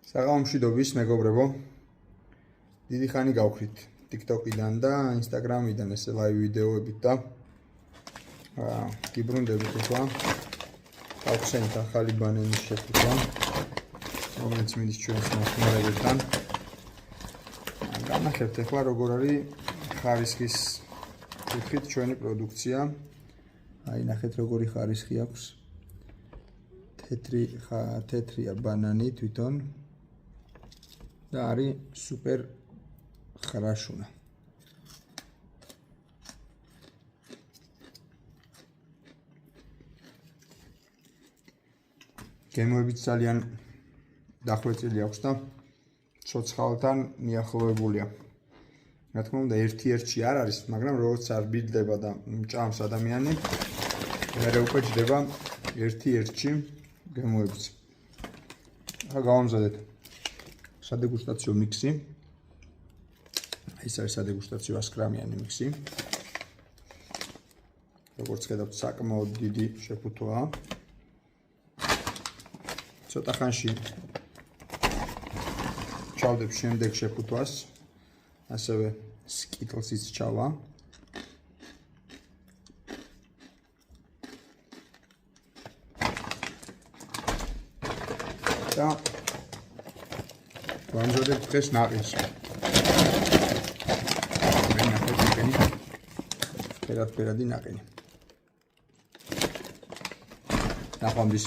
საღამომშვიდობის მეგობრებო. დიდი ხანი გავხდით TikTok-იდან და Instagram-იდან ესე live ვიდეოებით და გიბრუნდებით ახლა გავხსენით ახალი ბანანის შეფუთვა, რომელიც მიდის ჩვენს მოხმარებებთან. განახებთ ახლა როგორ არის ხარისხის კუთხით ჩვენი პროდუქცია. აი ნახეთ როგორი ხარისხი აქვს. თეთრია ბანანი თვითონ და არის სუპერ ხრაშუნა. გემოებიც ძალიან დახვეწილი აქვს და ცოცხალთან მიახლოებულია. რა თქმა უნდა, ერთ-ერთში არ არის, მაგრამ როგორც არ ბილდება და ჭამს ადამიანი, მერე უკვე ჯდება ერთ-ერთში გემოებიც. ახლა გავამზადეთ სადეგუსტაციო მიქსი. ეს არის სადეგუსტაციო 100 გრამიანი მიქსი. როგორც ხედავთ, საკმაოდ დიდი შეფუთვაა. ცოტა ხანში ჩავდებ შემდეგ შეფუთვას, ასევე სკიტლსიც ჩავა. და ვამზადებ დღეს ნაყინს. ფერადი ნაყინი. ნახვამდის.